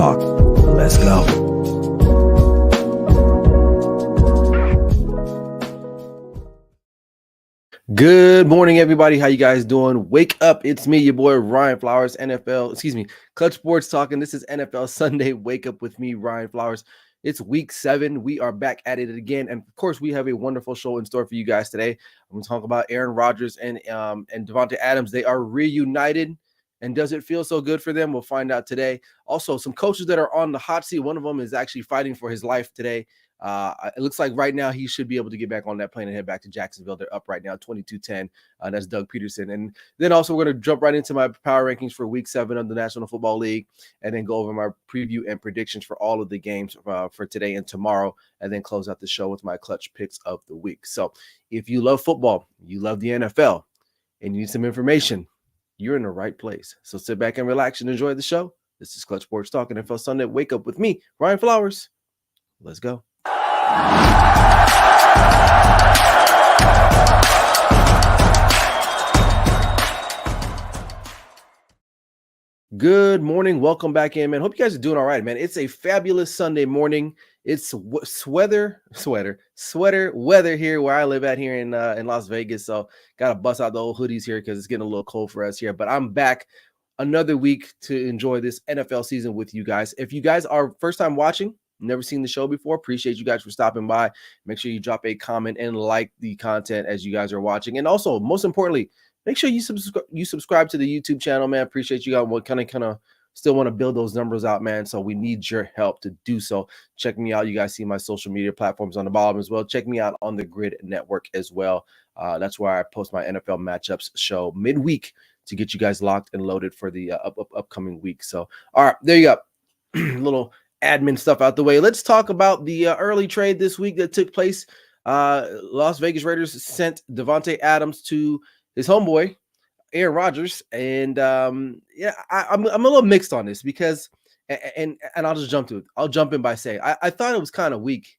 talk. Let's go. Good morning, everybody. How you guys doing? Wake up. It's me, your boy, Ryan Flowers, Clutch Sports Talking. This is NFL Sunday. Wake up with me, Ryan Flowers. It's week 7. We are back at it again. And of course, we have a wonderful show in store for you guys today. I'm going to talk about Aaron Rodgers and Davante Adams. They are reunited. And does it feel so good for them? We'll find out today. Also, some coaches that are on the hot seat. One of them is actually fighting for his life today. It looks like right now he should be able to get back on that plane and head back to Jacksonville. They're up right now, 22-10. That's Doug Peterson. And then also we're going to jump right into my power rankings for week 7 of the National Football League, and then go over my preview and predictions for all of the games for today and tomorrow, and then close out the show with my clutch picks of the week. So if you love football, you love the NFL, and you need some information, you're in the right place. So sit back and relax and enjoy the show. This is Clutch Sports Talking NFL Sunday. Wake up with me, Ryan Flowers. Let's go. Good morning. Welcome back in, man. Hope you guys are doing all right, man. It's a fabulous Sunday morning. It's sweater weather here where I live at here in Las Vegas. So got to bust out the old hoodies here because it's getting a little cold for us here. But I'm back another week to enjoy this NFL season with you guys. If you guys are first time watching, never seen the show before, appreciate you guys for stopping by. Make sure you drop a comment and like the content as you guys are watching. And also, most importantly, make sure you subscribe to the YouTube channel, man. Appreciate you guys. What kind of still want to build those numbers out, man. So we need your help to do so. Check me out. You guys see my social media platforms on the bottom as well. Check me out on the Grid Network as well. That's where I post my NFL matchups show midweek to get you guys locked and loaded for the upcoming week. So, all right, there you go. Little admin stuff out the way. Let's talk about the early trade this week that took place. Las Vegas Raiders sent Davante Adams to his homeboy, Aaron Rodgers. And I'm a little mixed on this because, and I'll just jump to it. I'll jump in by saying I thought it was kind of weak.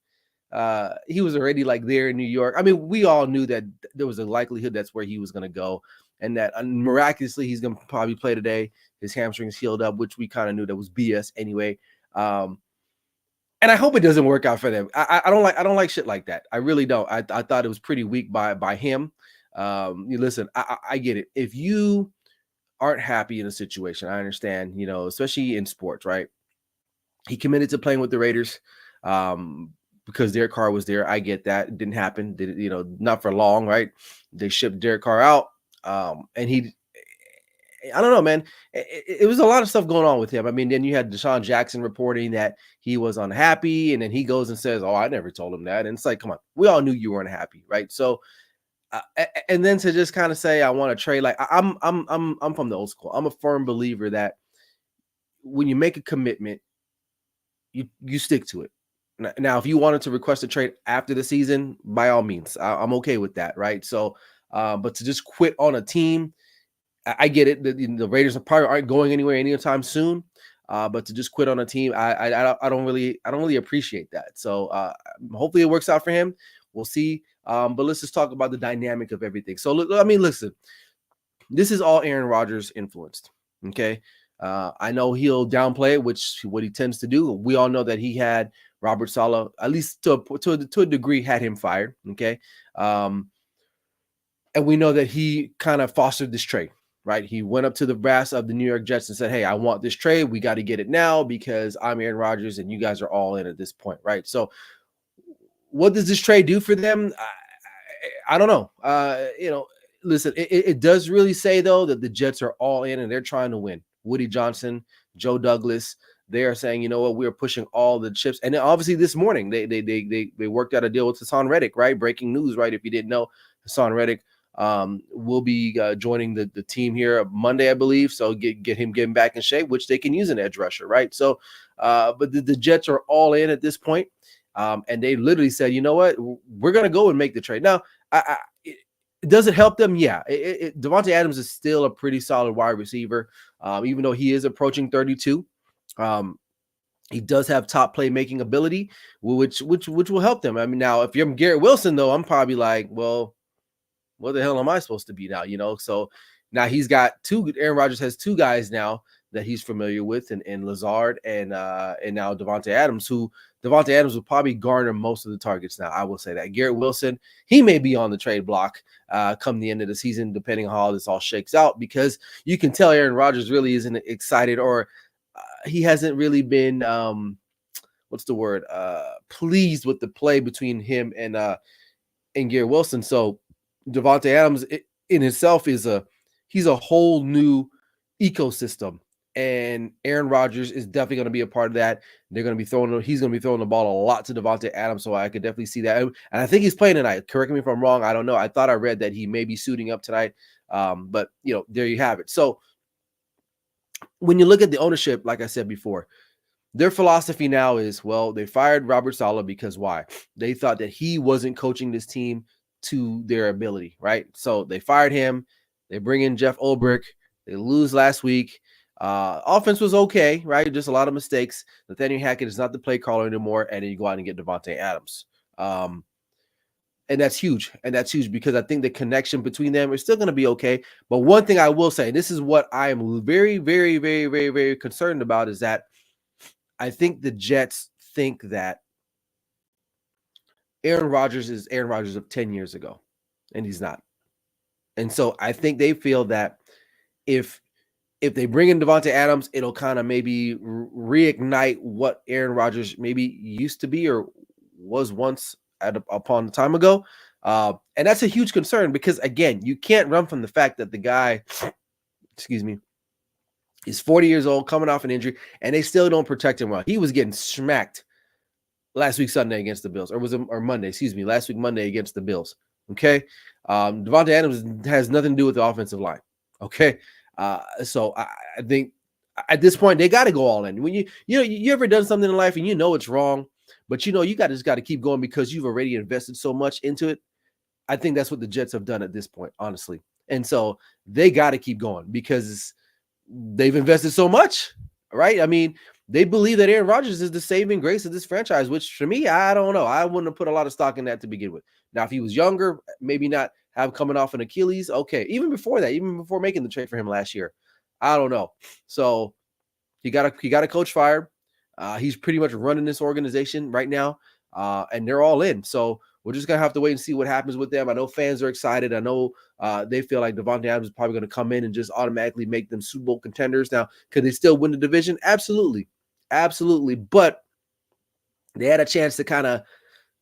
He was already like there in New York. I mean, we all knew that there was a likelihood that's where he was going to go, and that miraculously he's going to probably play today. His hamstrings healed up, which we kind of knew that was BS anyway. And I hope it doesn't work out for them. I don't like shit like that. I really don't. I thought it was pretty weak by him. Listen, I get it. If you aren't happy in a situation, I understand, especially in sports, right? He committed to playing with the Raiders because Derek Carr was there. I get that. It didn't happen. Not for long, right? They shipped Derek Carr out. And I don't know, man. It was a lot of stuff going on with him. I mean, then you had Deshaun Jackson reporting that he was unhappy, and then he goes and says, "Oh, I never told him that." And it's like, come on, we all knew you weren't happy, right? So, and then to just kind of say, "I want to trade," like I'm from the old school. I'm a firm believer that when you make a commitment, you stick to it. Now, if you wanted to request a trade after the season, by all means, I'm okay with that, right? So, but to just quit on a team. I get it. The Raiders probably aren't going anywhere anytime soon, but to just quit on a team, I don't really appreciate that. So hopefully it works out for him. We'll see. But let's just talk about the dynamic of everything. So I mean, listen, this is all Aaron Rodgers influenced. Okay, I know he'll downplay it, which what he tends to do. We all know that he had Robert Saleh, at least to a degree, had him fired. Okay, and we know that he kind of fostered this trade. Right, he went up to the brass of the New York Jets and said, "Hey, I want this trade. We got to get it now because I'm Aaron Rodgers and you guys are all in at this point." Right. So, what does this trade do for them? I don't know. Listen, it does really say though that the Jets are all in and they're trying to win. Woody Johnson, Joe Douglas, they are saying, you know what, we are pushing all the chips. And then obviously this morning they worked out a deal with Hassan Reddick. Right, breaking news. Right, if you didn't know, Hassan Reddick will be joining the team here Monday, I believe. So get him getting back in shape, which they can use an edge rusher, right? So, but the Jets are all in at this point, and they literally said, you know what, we're gonna go and make the trade. Now, does it help them? Yeah. Davante Adams is still a pretty solid wide receiver, even though he is approaching 32. He does have top playmaking ability, which will help them. I mean, now if you're Garrett Wilson, though, I'm probably like, well, what the hell am I supposed to be now? So now he's got two. Aaron Rodgers has two guys now that he's familiar with, and Lazard and now Davante Adams, who Davante Adams will probably garner most of the targets now. I will say that. Garrett Wilson, he may be on the trade block come the end of the season, depending on how this all shakes out, because you can tell Aaron Rodgers really isn't excited, or he hasn't really been pleased with the play between him and Garrett Wilson. So Davante Adams in itself he's a whole new ecosystem, and Aaron Rodgers is definitely going to be a part of that. He's going to be throwing the ball a lot to Davante Adams, so I could definitely see that. And I think he's playing tonight. Correct me if I'm wrong. I don't know. I thought I read that he may be suiting up tonight. But there you have it. So when you look at the ownership, like I said before, their philosophy now is, well, they fired Robert Saleh because why? They thought that he wasn't coaching this team to their ability, right? So they fired him. They bring in Jeff Ulbrich. They lose last week. Offense was okay, right? Just a lot of mistakes. Nathaniel Hackett is not the play caller anymore, and then you go out and get Davante Adams. And that's huge. And that's huge because I think the connection between them is still going to be okay. But one thing I will say, and this is what I am very, very, very, very, very concerned about, is that I think the Jets think that Aaron Rodgers is Aaron Rodgers of 10 years ago, and he's not. And so I think they feel that if they bring in Davante Adams, it'll kind of maybe reignite what Aaron Rodgers maybe used to be or was once upon a time ago. And that's a huge concern because, again, you can't run from the fact that the guy, he's 40 years old, coming off an injury, and they still don't protect him well. He was getting smacked last week Sunday against the Bills, or Monday, last week Monday against the Bills. Okay, Davante Adams has nothing to do with the offensive line. Okay, so I think at this point they got to go all in. When you ever done something in life and it's wrong, but you just got to keep going because you've already invested so much into it. I think that's what the Jets have done at this point, honestly, and so they got to keep going because they've invested so much, right? I mean, they believe that Aaron Rodgers is the saving grace of this franchise, which for me, I don't know. I wouldn't have put a lot of stock in that to begin with. Now, if he was younger, maybe not have coming off an Achilles. Okay. Even before making the trade for him last year, I don't know. So he got a coach fired. He's pretty much running this organization right now, and they're all in. So we're just going to have to wait and see what happens with them. I know fans are excited. I know they feel like Davante Adams is probably going to come in and just automatically make them Super Bowl contenders. Now, could they still win the division? Absolutely. Absolutely. But they had a chance to kind of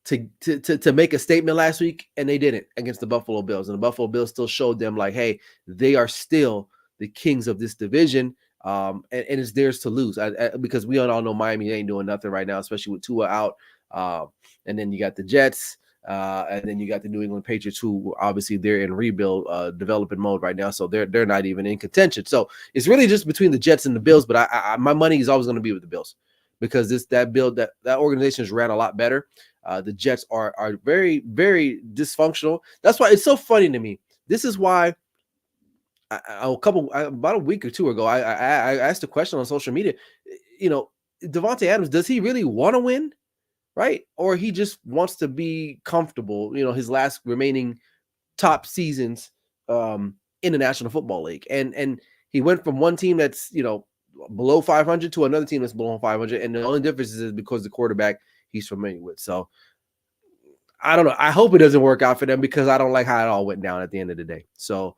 to make a statement last week, and they didn't against the Buffalo Bills. And the Buffalo Bills still showed them like, hey, they are still the kings of this division. And it's theirs to lose because we all know Miami ain't doing nothing right now, especially with Tua out. And then you got the Jets. And then you got the New England Patriots, who obviously they're in rebuild development mode right now, so they're not even in contention. So it's really just between the Jets and the Bills. But I my money is always going to be with the Bills because that organization has ran a lot better. The Jets are very, very dysfunctional. That's why it's so funny to me. This is why about a week or two ago, I asked a question on social media. Davante Adams, does he really want to win? Right? Or he just wants to be comfortable, his last remaining top seasons in the National Football League. And he went from one team that's, below 500 to another team that's below 500. And the only difference is because the quarterback he's familiar with. So I don't know. I hope it doesn't work out for them because I don't like how it all went down at the end of the day. So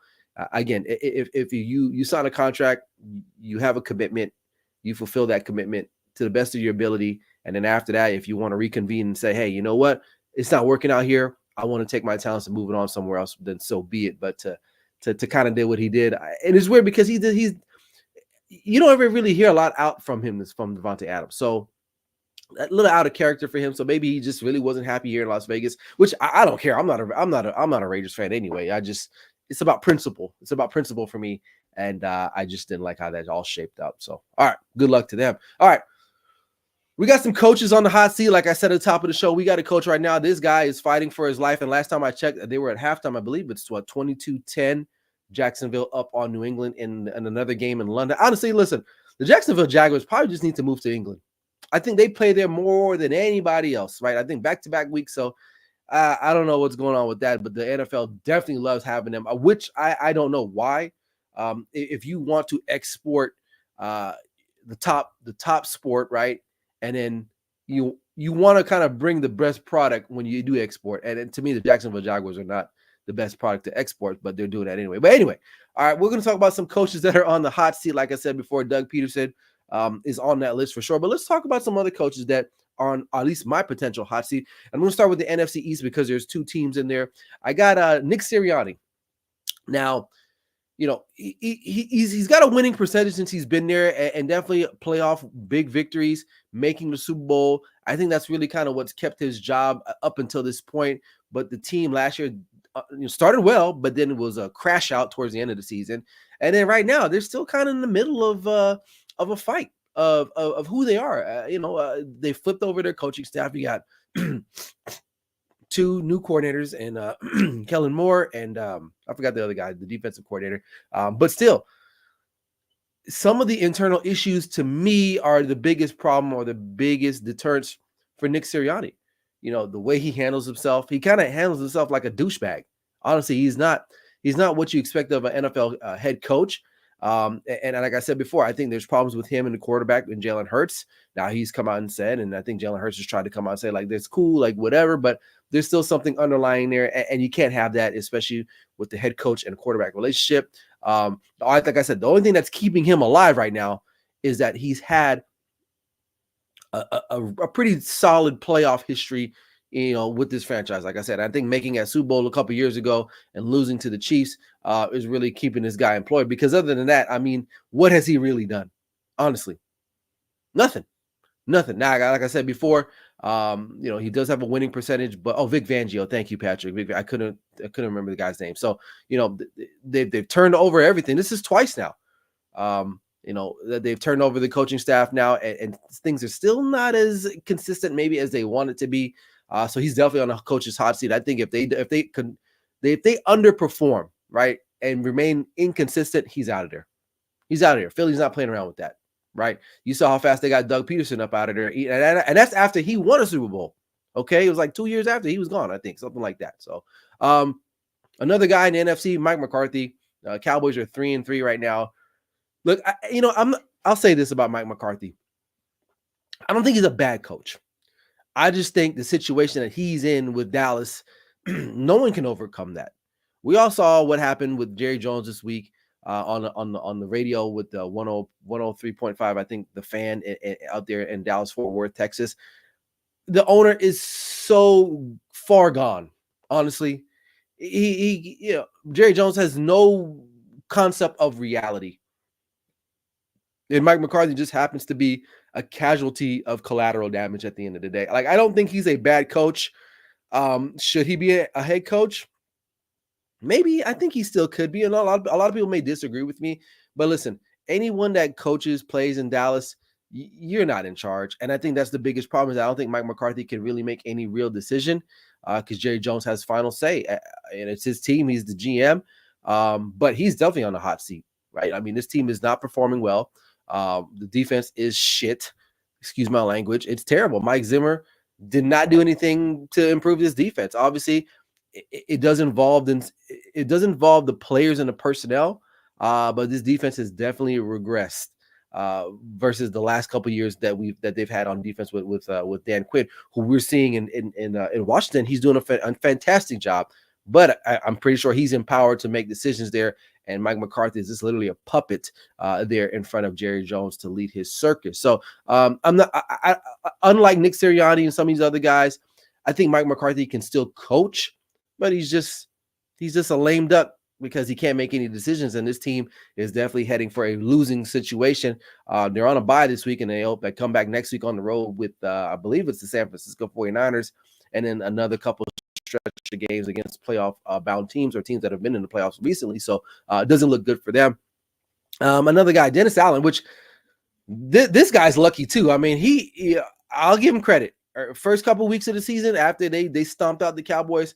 again, if you sign a contract, you have a commitment, you fulfill that commitment to the best of your ability. And then after that, if you want to reconvene and say, hey, you know what? It's not working out here. I want to take my talents and move it on somewhere else, then so be it. But to kind of do what he did. And it's weird because you don't ever really hear a lot out from him from Davante Adams. So a little out of character for him. So maybe he just really wasn't happy here in Las Vegas, which I don't care. I'm not a Raiders fan anyway. It's about principle. It's about principle for me. And I just didn't like how that all shaped up. So, all right, good luck to them. All right. We got some coaches on the hot seat. Like I said at the top of the show, we got a coach right now. This guy is fighting for his life. And last time I checked, they were at halftime. I believe it's 22-10. Jacksonville up on New England in another game in London. Honestly, listen, the Jacksonville Jaguars probably just need to move to England. I think they play there more than anybody else, right? I think back-to-back weeks. So I don't know what's going on with that, but the NFL definitely loves having them, which I don't know why. If you want to export uh, the top sport, right? And then you want to kind of bring the best product when you do export. And to me, the Jacksonville Jaguars are not the best product to export, but they're doing that anyway. But anyway, all right, we're going to talk about some coaches that are on the hot seat. Like I said before, Doug Peterson is on that list for sure. But let's talk about some other coaches that are on at least my potential hot seat. I'm going to start with the NFC East because there's two teams in there. I got Nick Sirianni. Now, he's got a winning percentage since he's been there, and definitely playoff big victories, making the Super Bowl. I think that's really kind of what's kept his job up until this point. But the team last year started well, but then it was a crash out towards the end of the season. And then right now, they're still kind of in the middle of a fight of who they are. They flipped over their coaching staff. You got two new coordinators, and Kellen Moore and I forgot the other guy, the defensive coordinator. But still, some of the internal issues to me are the biggest problem or the biggest deterrence for Nick Sirianni. The way he handles himself, he kind of handles himself like a douchebag. Honestly, he's not what you expect of an NFL head coach. And like I said before, I think there's problems with him and the quarterback and Jalen Hurts. Now he's come out and said, and I think Jalen Hurts just tried to come out and say like, that's cool, like whatever, but there's still something underlying there. And you can't have that, especially with the head coach and quarterback relationship. Like I said, the only thing that's keeping him alive right now is that he's had a pretty solid playoff history, with this franchise. Like I said, I think making a Super Bowl a couple years ago and losing to the Chiefs is really keeping this guy employed. Because other than that, I mean, what has he really done? Honestly, nothing. Now, like I said before, he does have a winning percentage. But Vic Fangio, thank you, Patrick. I couldn't remember the guy's name. So they've turned over everything. This is twice now. They've turned over the coaching staff now, and things are still not as consistent maybe as they want it to be. So he's definitely on the coach's hot seat. I think if they underperform, right, and remain inconsistent, he's out of there. Philly's not playing around with that, right? You saw how fast they got Doug Peterson up out of there, and that's after he won a Super Bowl. Okay, it was like 2 years after he was gone, I think, something like that. So another guy in the NFC, Mike McCarthy. Cowboys are 3-3 right now. Look, I'll say this about Mike McCarthy. I don't think he's a bad coach. I just think the situation that he's in with Dallas, no one can overcome that. We all saw what happened with Jerry Jones this week on the radio with the 103.5. I think the fan out there in Dallas, Fort Worth, Texas. The owner is so far gone. Honestly, Jerry Jones has no concept of reality. And Mike McCarthy just happens to be a casualty of collateral damage at the end of the day. Like, I don't think he's a bad coach. Should he be a head coach? Maybe. I think he still could be. And a lot of people may disagree with me. But listen, anyone that coaches, plays in Dallas, you're not in charge. And I think that's the biggest problem is I don't think Mike McCarthy can really make any real decision because Jerry Jones has final say. And it's his team. He's the GM. But he's definitely on the hot seat, right? I mean, this team is not performing well. The defense is shit. Excuse my language. It's terrible. Mike Zimmer did not do anything to improve this defense. Obviously, it does involve the players and the personnel, but this defense has definitely regressed versus the last couple of years that they've had on defense with Dan Quinn, who we're seeing in Washington. He's doing a fantastic job, but I'm pretty sure he's empowered to make decisions there. And Mike McCarthy is just literally a puppet there in front of Jerry Jones to lead his circus. So unlike Nick Sirianni and some of these other guys, I think Mike McCarthy can still coach, but he's just a lame duck because he can't make any decisions. And this team is definitely heading for a losing situation. They're on a bye this week, and they hope they come back next week on the road with, I believe it's the San Francisco 49ers, and then another couple stretch of games against playoff bound teams or teams that have been in the playoffs recently. So it doesn't look good for them. Another guy, Dennis Allen, which this guy's lucky too. I mean, I'll give him credit. First couple weeks of the season after they stomped out the Cowboys,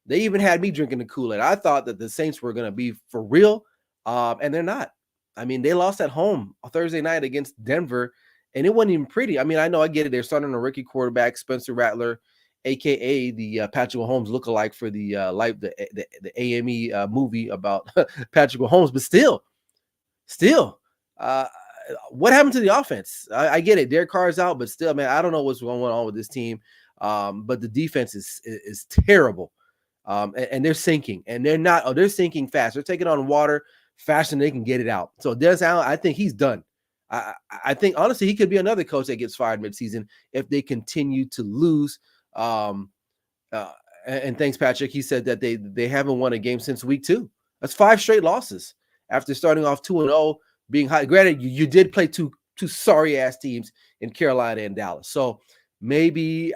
they even had me drinking the Kool-Aid. I thought that the Saints were going to be for real, and they're not. I mean, they lost at home on Thursday night against Denver, and it wasn't even pretty. I mean, I know I get it. They're starting a rookie quarterback, Spencer Rattler, aka the Patrick Mahomes lookalike for the AME movie about Patrick Mahomes, but still, what happened to the offense? I get it. Derek Carr's out, but still, man, I don't know what's going on with this team. But the defense is terrible. And they're sinking, and they're sinking fast. They're taking on water faster than they can get it out. So Dennis Allen, I think he's done. I think honestly he could be another coach that gets fired midseason if they continue to lose. And thanks, Patrick. He said that they haven't won a game since week 2. That's 5 straight losses after starting off 2-0, being high. Granted, you did play two sorry ass teams in Carolina and Dallas. So maybe,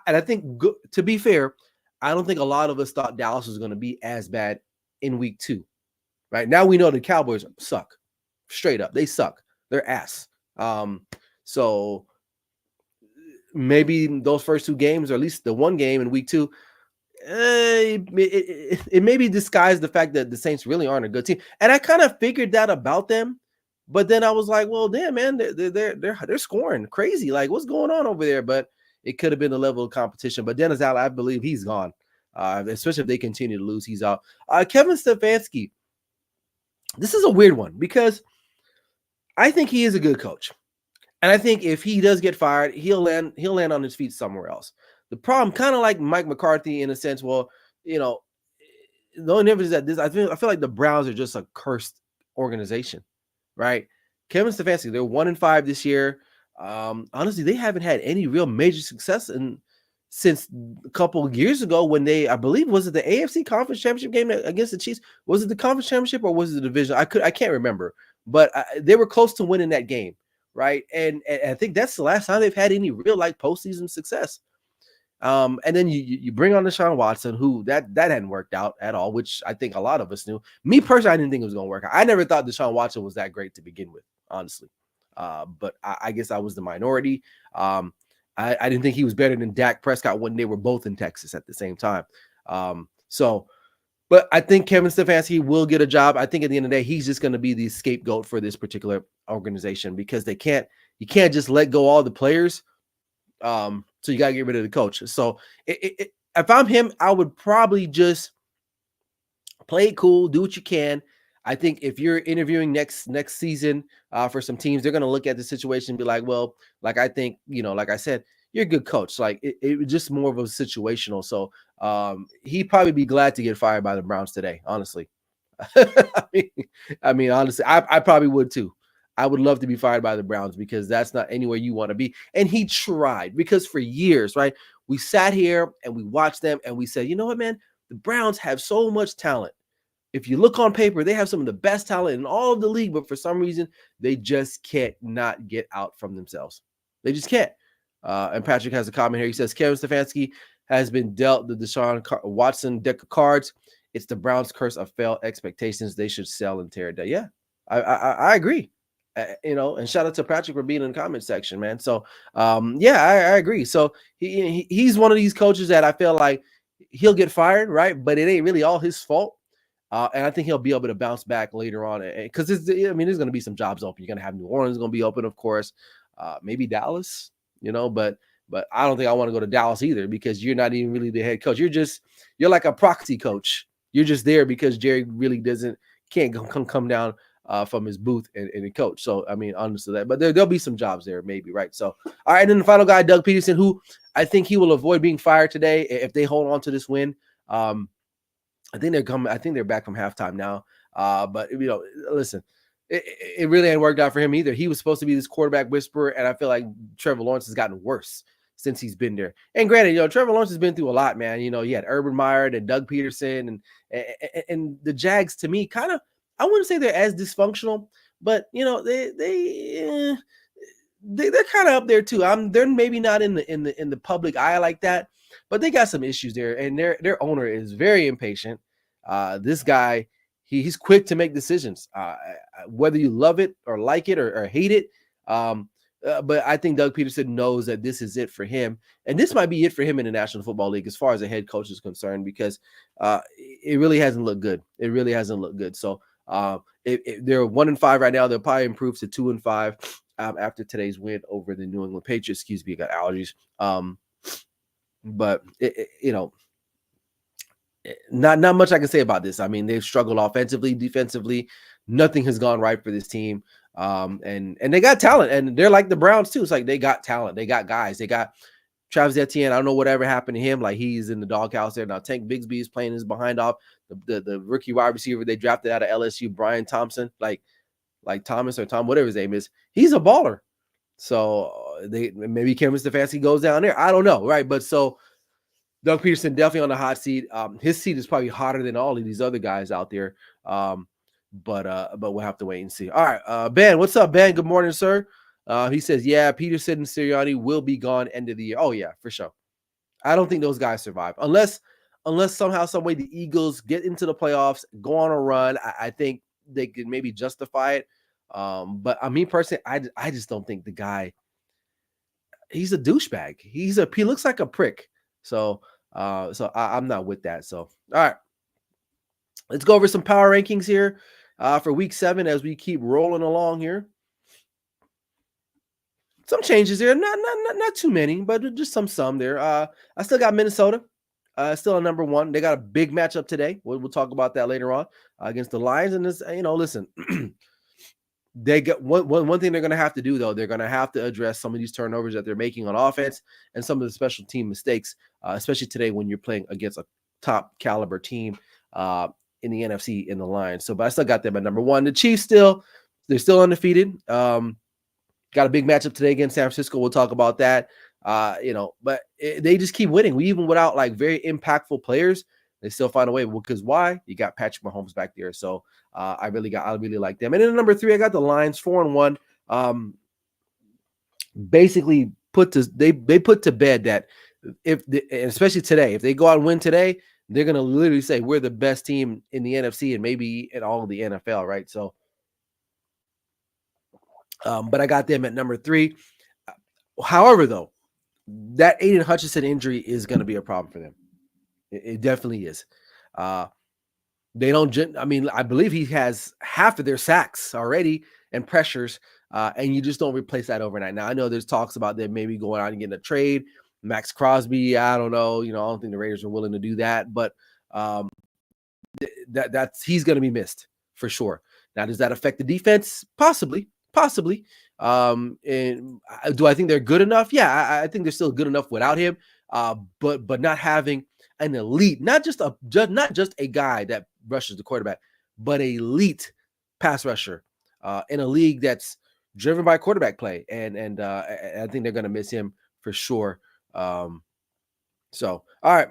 and I think to be fair, I don't think a lot of us thought Dallas was going to be as bad in week 2. Right now, we know the Cowboys suck. Straight up, they suck. They're ass. So maybe those first 2 games, or at least the one game in week 2, it maybe disguised the fact that the Saints really aren't a good team. And I kind of figured that about them, but then I was like, well, damn, man, they're scoring crazy. Like, what's going on over there? But it could have been the level of competition. But Dennis Allen, I believe he's gone. Especially if they continue to lose, he's out. Kevin Stefanski. This is a weird one because I think he is a good coach. And I think if he does get fired, he'll land on his feet somewhere else. The problem, kind of like Mike McCarthy in a sense, well, you know, the only difference is that I feel like the Browns are just a cursed organization, right? Kevin Stefanski, they're 1-5 this year. Honestly, they haven't had any real major success since a couple of years ago when I believe, was it the AFC Conference Championship game against the Chiefs? Was it the Conference Championship or was it the division? I can't remember, but they were close to winning that game, right? And I think that's the last time they've had any real like postseason success. And then you bring on Deshaun Watson, who that hadn't worked out at all, which I think a lot of us knew. Me personally, I didn't think it was going to work out. I never thought Deshaun Watson was that great to begin with, honestly. But I guess I was the minority. I didn't think he was better than Dak Prescott when they were both in Texas at the same time. But I think Kevin Stefanski will get a job. I think at the end of the day, he's just going to be the scapegoat for this particular organization because you can't just let go all the players. So you got to get rid of the coach. So if I'm him, I would probably just play it cool, do what you can. I think if you're interviewing next season for some teams, they're going to look at the situation and be like, well, like I think, like I said, you're a good coach. Like it was just more of a situational. So he'd probably be glad to get fired by the Browns today, honestly. I mean, honestly, I probably would too. I would love to be fired by the Browns because that's not anywhere you want to be. And he tried because for years, right, we sat here and we watched them and we said, you know what, man, the Browns have so much talent. If you look on paper, they have some of the best talent in all of the league, but for some reason, they just can't not get out from themselves. They just can't. And Patrick has a comment here. He says, Kevin Stefanski has been dealt the Deshaun Watson deck of cards. It's the Browns' curse of failed expectations. They should sell and tear it down. Yeah, I agree. And shout out to Patrick for being in the comment section, man. So, yeah, I agree. So he's one of these coaches that I feel like he'll get fired, right? But it ain't really all his fault. And I think he'll be able to bounce back later on because there's going to be some jobs open. You're going to have New Orleans going to be open, of course, maybe Dallas, but I don't think I want to go to Dallas either because you're not even really the head coach. You're like a proxy coach. You're just there because Jerry really can't come down from his booth and coach. So, I mean, honestly, but there'll be some jobs there maybe, right? So, all right, and then the final guy, Doug Peterson, who I think he will avoid being fired today if they hold on to this win. I think they're back from halftime now. But listen, it really ain't worked out for him either. He was supposed to be this quarterback whisperer, and I feel like Trevor Lawrence has gotten worse since he's been there. And granted, Trevor Lawrence has been through a lot, man. He had Urban Meyer and Doug Peterson, and the Jags, to me, kind of, I wouldn't say they're as dysfunctional, but they're kind of up there too. They're maybe not in the public eye like that, but they got some issues there, and their owner is very impatient. This guy, he's quick to make decisions, whether you love it or like it or hate it. But I think Doug Peterson knows that this is it for him, and this might be it for him in the National Football League as far as a head coach is concerned, because it really hasn't looked good. It really hasn't looked good. So they're 1-5 right now. They'll probably improve to 2-5 after today's win over the New England Patriots. Excuse me, I got allergies. But not much I can say about this. I mean, they've struggled offensively, defensively. Nothing has gone right for this team. And they got talent, and they're like the Browns too. It's like they got talent, they got guys, they got Travis Etienne. I don't know whatever happened to him. Like he's in the doghouse there now. Tank Bigsby is playing his behind off. The rookie wide receiver they drafted out of LSU, Brian Thompson, like Thomas or Tom, whatever his name is. He's a baller. So they maybe Kevin Stefanski goes down there. I don't know, right? But so Doug Peterson definitely on the hot seat. His seat is probably hotter than all of these other guys out there. But we'll have to wait and see. All right, Ben, what's up, Ben? Good morning, sir. He says, yeah, Peterson and Sirianni will be gone end of the year. Oh yeah, for sure. I don't think those guys survive unless somehow, some way the Eagles get into the playoffs, go on a run. I think they could maybe justify it. But I mean, personally, I just don't think the guy. He's a douchebag. He looks like a prick. So I'm not with that. So all right, let's go over some power rankings here for week 7 as we keep rolling along here. Some changes there, not too many, but just some there. I still got Minnesota, still a number 1. They got a big matchup today. We'll talk about that later on against the Lions. And this, listen, they got one thing they're going to have to do though. They're going to have to address some of these turnovers that they're making on offense and some of the special team mistakes, especially today when you're playing against a top caliber team in the NFC in the Lions. So, but I still got them at number 1. The Chiefs they're still undefeated. Got a big matchup today against San Francisco. We'll talk about that. But they just keep winning. Even without like very impactful players, they still find a way. Because why? You got Patrick Mahomes back there. So I really like them. And then number 3, I got the Lions 4-1. Basically they put to bed that especially today, if they go out and win today, they're gonna literally say we're the best team in the NFC and maybe in all of the NFL, right? So but I got them at number 3. However, though, that Aiden Hutchinson injury is going to be a problem for them. It definitely is. They don't. I mean, I believe he has half of their sacks already and pressures, and you just don't replace that overnight. Now, I know there's talks about them maybe going out and getting a trade. Max Crosby, I don't know. I don't think the Raiders are willing to do that, but he's going to be missed for sure. Now, does that affect the defense? Possibly. And do I think they're good enough? Yeah, I think they're still good enough without him. But not having an elite, not just a guy that rushes the quarterback, but an elite pass rusher in a league that's driven by quarterback play. And I think they're going to miss him for sure. So all right.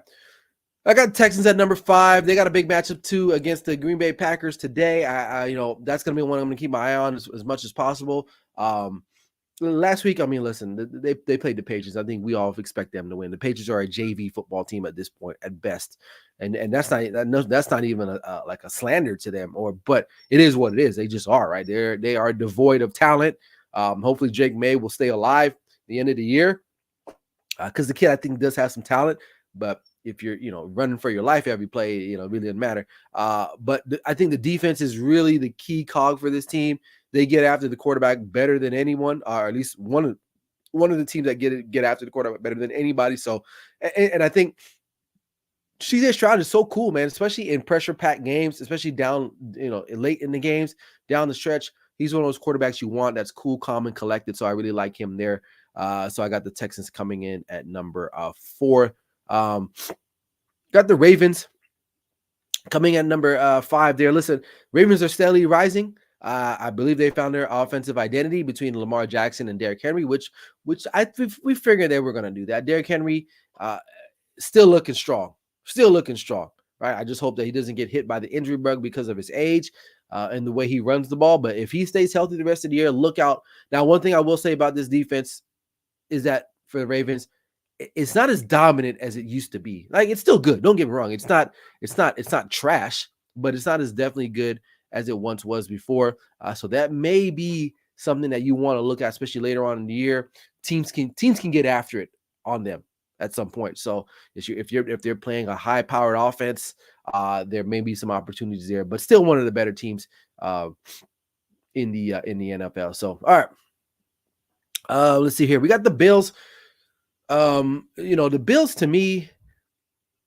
I got the Texans at number 5. They got a big matchup too against the Green Bay Packers today. That's going to be one I'm going to keep my eye on as much as possible. Last week, I mean, listen, they played the Patriots. I think we all expect them to win. The Patriots are a JV football team at this point, at best, and that's not even like a slander to them, but it is what it is. They just are, right? They are devoid of talent. Hopefully, Jake May will stay alive at the end of the year because the kid I think does have some talent, but if you're, running for your life every play, it really doesn't matter. But I think the defense is really the key cog for this team. They get after the quarterback better than anyone, or at least one of the teams that get after the quarterback better than anybody. So, and I think CJ Stroud is so cool, man, especially in pressure-packed games, especially down, late in the games, down the stretch. He's one of those quarterbacks you want that's cool, calm, and collected. So I really like him there. So I got the Texans coming in at number 4. Got the Ravens coming at number 5 there. Listen, Ravens are steadily rising. I believe they found their offensive identity between Lamar Jackson and Derrick Henry, which we figured they were going to do that. Derrick Henry still looking strong, right? I just hope that he doesn't get hit by the injury bug because of his age and the way he runs the ball. But if he stays healthy the rest of the year, look out. Now, one thing I will say about this defense is that for the Ravens, it's not as dominant as it used to be. Like, it's still good. Don't get me wrong. It's not trash, but it's not as definitely good as it once was before. So that may be something that you want to look at, especially later on in the year. Teams can get after it on them at some point. So if they're playing a high powered offense, there may be some opportunities there, but still one of the better teams in the NFL. So all right. Let's see here. We got the Bills. The Bills, to me,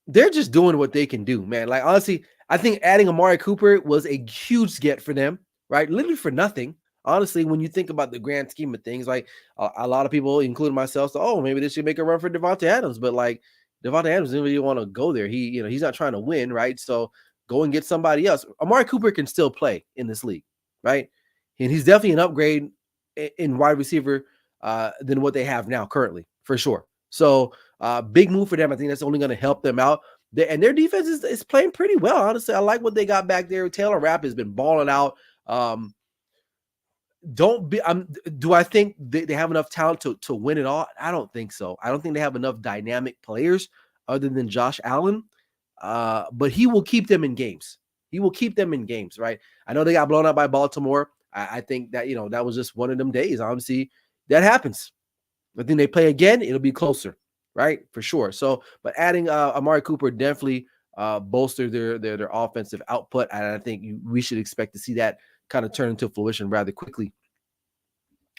they're just doing what they can do, man. Like, honestly, I think adding Amari Cooper was a huge get for them, right? Literally for nothing. honestly, when you think about the grand scheme of things, like a lot of people, including myself, say, oh, maybe they should make a run for Davante Adams. But like Davante Adams didn't really want to go there. He's not trying to win, right? So go and get somebody else. Amari Cooper can still play in this league, right? And he's definitely an upgrade in wide receiver than what they have now currently, for sure. So big move for them. I think that's only going to help them out. And their defense is playing pretty well, honestly. I like what they got back there. Taylor Rapp has been balling out. Do I think they have enough talent to win it all? I don't think so. I don't think they have enough dynamic players other than Josh Allen. But he will keep them in games. He will keep them in games, right? I know they got blown out by Baltimore. I think that, that was just one of them days. Obviously, that happens. I think they play again, it'll be closer, right? For sure. So, but adding Amari Cooper definitely bolster their offensive output, and I think we should expect to see that kind of turn into fruition rather quickly.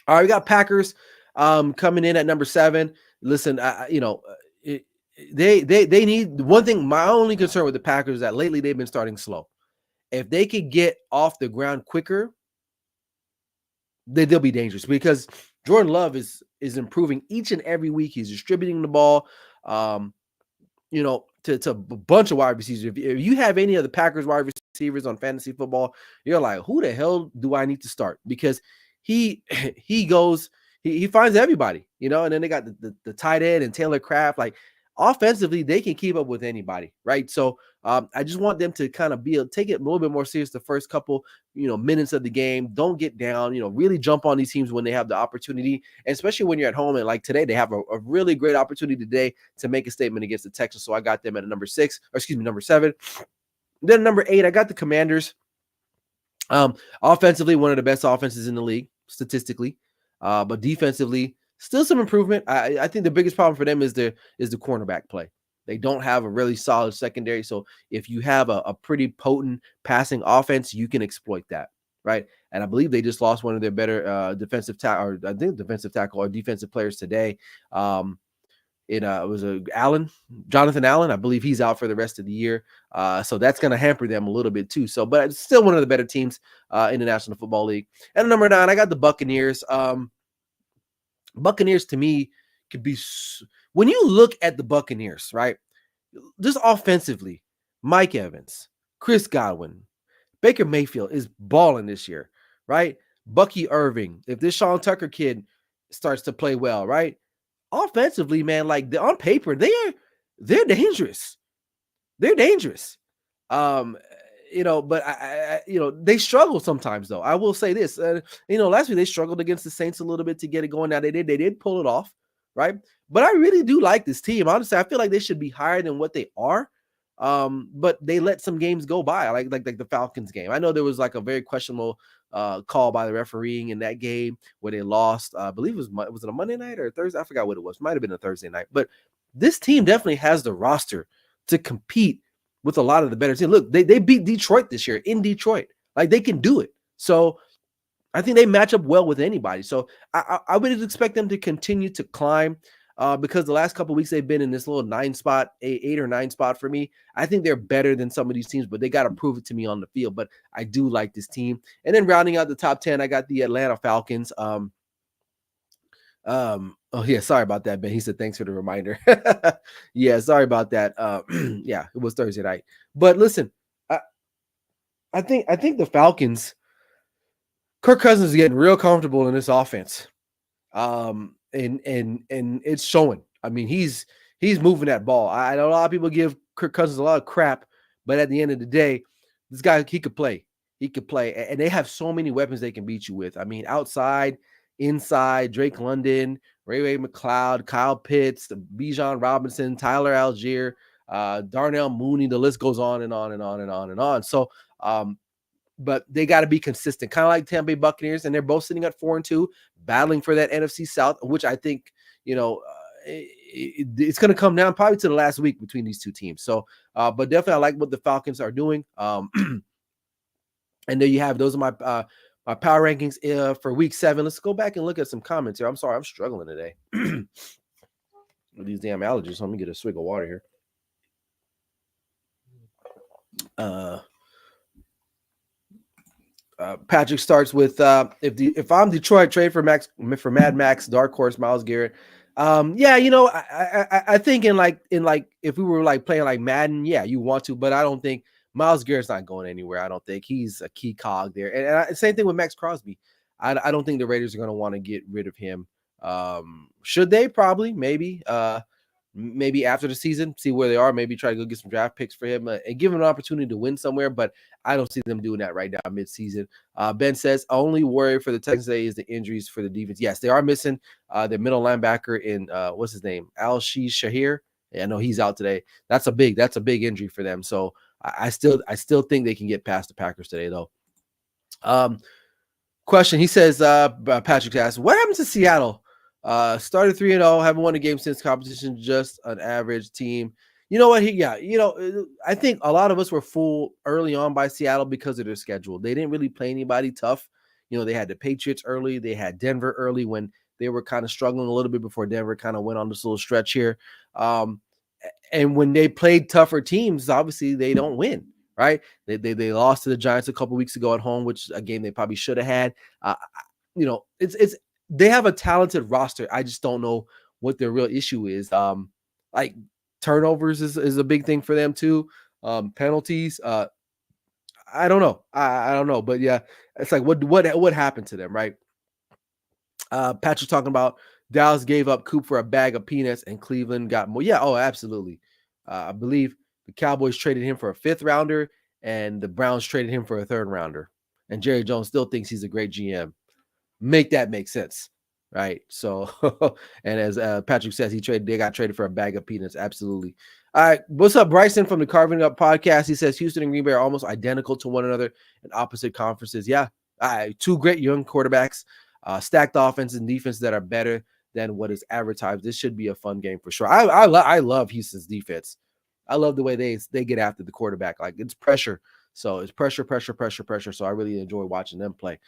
All right, we got Packers coming in at number 7. Listen, they need one thing. My only concern with the Packers is that lately they've been starting slow. If they could get off the ground quicker, they'll be dangerous, because Jordan Love is improving each and every week. He's distributing the ball, to a bunch of wide receivers. If you have any of the Packers wide receivers on fantasy football, you're like, who the hell do I need to start? Because he finds everybody, and then they got the tight end and Taylor Kraft. Like, offensively, they can keep up with anybody, right? So I just want them to kind of take it a little bit more serious the first couple, minutes of the game. Don't get down, really jump on these teams when they have the opportunity, and especially when you're at home. And like today, they have a really great opportunity today to make a statement against the Texans. So I got them at number 7. Then number 8, I got the Commanders. Offensively, one of the best offenses in the league statistically, but defensively, still some improvement. I think the biggest problem for them is the cornerback play. They don't have a really solid secondary. So if you have a pretty potent passing offense, you can exploit that, right? And I believe they just lost one of their better defensive tackle or defensive players today. It was Jonathan Allen. I believe he's out for the rest of the year. So that's going to hamper them a little bit too. So, but it's still one of the better teams in the National Football League. And number 9, I got the Buccaneers. Buccaneers to me could be, when you look at the Buccaneers, right? Just offensively, Mike Evans, Chris Godwin, Baker Mayfield is balling this year, right? Bucky Irving. If this Sean Tucker kid starts to play well, right? Offensively, man, like on paper, they're dangerous. They're dangerous. But they struggle sometimes, though. I will say this. Last week they struggled against the Saints a little bit to get it going. Now they did pull it off, right? But I really do like this team. Honestly, I feel like they should be higher than what they are. But they let some games go by, like the Falcons game. I know there was like a very questionable call by the refereeing in that game where they lost. I believe was it a Monday night or a Thursday? I forgot what it was. Might have been a Thursday night. But this team definitely has the roster to compete with a lot of the better teams. Look, they beat Detroit this year in Detroit. Like, they can do it. So I think they match up well with anybody. So I would expect them to continue to climb because the last couple of weeks they've been in this little 8 or 9 spot for me. I think they're better than some of these teams, but they got to prove it to me on the field. But I do like this team. And then rounding out the top 10, I got the Atlanta Falcons. Oh yeah, sorry about that, Ben. He said thanks for the reminder. Yeah, sorry about that. Yeah, it was Thursday night. But listen, I think the Falcons, Kirk Cousins is getting real comfortable in this offense. And it's showing. I mean, he's moving that ball. I know a lot of people give Kirk Cousins a lot of crap, but at the end of the day, this guy, he could play. He could play. And they have so many weapons they can beat you with. I mean, outside, inside, Drake London, Ray McLeod, Kyle Pitts, Bijan Robinson, Tyler Algier, Darnell Mooney. The list goes on and on and on and on and on. So, but they got to be consistent, kind of like Tampa Bay Buccaneers, and they're both sitting at 4-2, battling for that NFC South, which I think, it's going to come down probably to the last week between these two teams. So, but definitely I like what the Falcons are doing. And there you have, those are my power rankings for week 7. Let's go back and look at some comments here. I'm sorry, I'm struggling today with these damn allergies. Let me get a swig of water here. Patrick starts with if I'm Detroit, trade for Mad Max, Dark Horse, Myles Garrett. Yeah, I think in if we were like playing like Madden, yeah, you want to, but I don't think Myles Garrett's not going anywhere. I don't think he's a key cog there. And same thing with Max Crosby. I don't think the Raiders are going to want to get rid of him. Should they? Probably, maybe. Maybe after the season, see where they are, maybe try to go get some draft picks for him and give him an opportunity to win somewhere. But I don't see them doing that right now mid-season. Ben says, only worry for the Texans today is the injuries for the defense. Yes, they are missing their middle linebacker in what's his name? Al-Shahir. Yeah, I know he's out today. That's a big injury for them. So I still think they can get past the Packers today, though. Question. He says, Patrick asks, what happens to Seattle? Started 3-0, haven't won a game since competition, just an average team. You know what? I think a lot of us were fooled early on by Seattle because of their schedule. They didn't really play anybody tough. They had the Patriots early. They had Denver early when they were kind of struggling a little bit before Denver kind of went on this little stretch here. And when they played tougher teams, obviously they don't win, right? They lost to the Giants a couple weeks ago at home, which a game they probably should have had. It's they have a talented roster. I just don't know what their real issue is. Like turnovers is a big thing for them too. Penalties. I don't know. I don't know, but yeah, it's like what happened to them, right? Patrick talking about Dallas gave up Coop for a bag of peanuts and Cleveland got more. Yeah, oh, absolutely. I believe the Cowboys traded him for a 5th rounder and the Browns traded him for a 3rd rounder. And Jerry Jones still thinks he's a great GM. Make that make sense, right? So, and as Patrick says, they got traded for a bag of peanuts. Absolutely. All right, what's up, Bryson from the Carving Up podcast? He says Houston and Green Bay are almost identical to one another in opposite conferences. Yeah, two great young quarterbacks, stacked offense and defense that are better than what is advertised. This should be a fun game for sure. I love Houston's defense. I love the way they get after the quarterback. Like it's pressure, so it's pressure. So I really enjoy watching them play.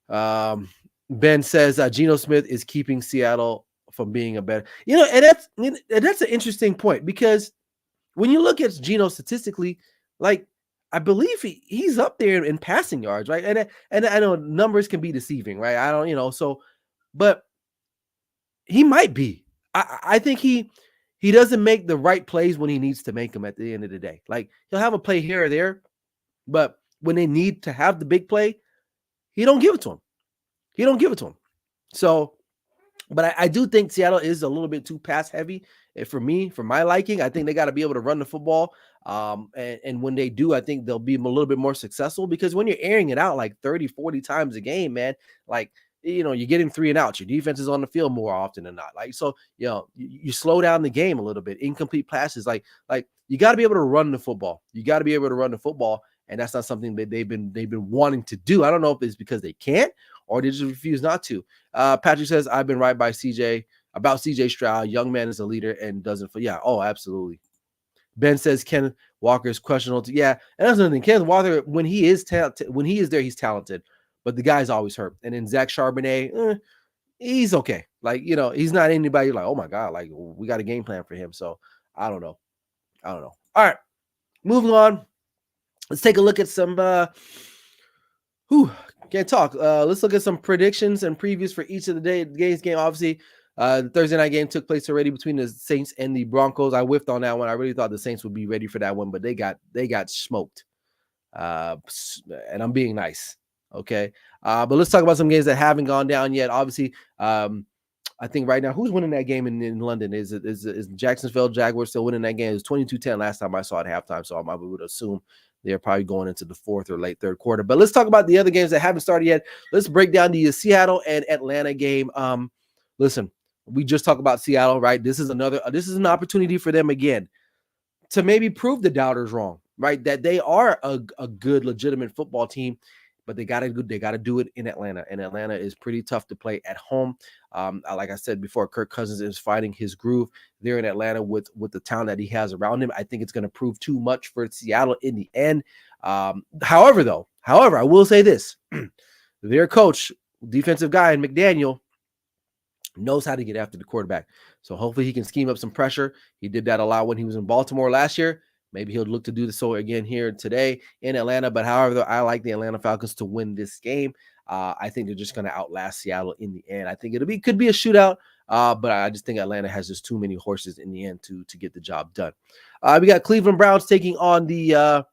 Ben says Geno Smith is keeping Seattle from being a better, and that's an interesting point because when you look at Geno statistically, like I believe he's up there in passing yards, right? And I know numbers can be deceiving, right? I don't, but he might be. I think he doesn't make the right plays when he needs to make them at the end of the day. Like he'll have a play here or there, but when they need to have the big play, he don't give it to him. So, but I do think Seattle is a little bit too pass heavy for me, for my liking. I think they got to be able to run the football. And when they do, I think they'll be a little bit more successful because when you're airing it out like 30, 40 times a game, man, like, you're getting 3 and outs. Your defense is on the field more often than not. Like, so, you slow down the game a little bit. Incomplete passes, like you got to be able to run the football. And that's not something that they've been wanting to do. I don't know if it's because they can't or they just refuse not to. Patrick says, I've been right by about CJ Stroud. Young man is a leader and doesn't. Yeah. Oh, absolutely. Ben says Kenneth Walker is questionable. Yeah. And that's another thing. Kenneth Walker, when he is there, he's talented, but the guy's always hurt. And then Zach Charbonnet, he's okay. Like, he's not anybody like, oh my God, like we got a game plan for him. So I don't know. All right. Moving on. Let's take a look at some can't talk. Let's look at some predictions and previews for each of the day's game. Obviously, the Thursday night game took place already between the Saints and the Broncos. I whiffed on that one. I really thought the Saints would be ready for that one, but they got smoked. And I'm being nice. Okay. But let's talk about some games that haven't gone down yet. Obviously, I think right now, who's winning that game in London? Is Jacksonville Jaguars still winning that game? It was 22-10 last time I saw it at halftime, so I would assume they're probably going into the 4th or late 3rd quarter. But let's talk about the other games that haven't started yet. Let's break down the Seattle and Atlanta game. Listen, we just talked about Seattle, right? This is an opportunity for them again to maybe prove the doubters wrong, right? That they are a good, legitimate football team, but they got to do it in Atlanta. And Atlanta is pretty tough to play at home. Like I said before, Kirk Cousins is finding his groove there in Atlanta with the talent that he has around him. I think it's going to prove too much for Seattle in the end. However, I will say this. Their coach, defensive guy, McDaniel, knows how to get after the quarterback. So hopefully he can scheme up some pressure. He did that a lot when he was in Baltimore last year. Maybe he'll look to do so again here today in Atlanta. But however, I like the Atlanta Falcons to win this game. I think they're just going to outlast Seattle in the end. I think could be a shootout, but I just think Atlanta has just too many horses in the end to get the job done. We got Cleveland Browns taking on the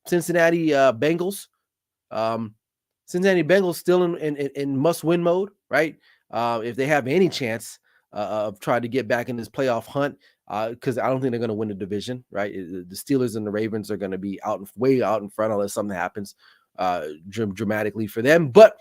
Cincinnati Bengals. Cincinnati Bengals still in must-win mode, right? If they have any chance of trying to get back in this playoff hunt, because I don't think they're going to win the division, right? The Steelers and the Ravens are going to be way out in front unless something happens dramatically for them. But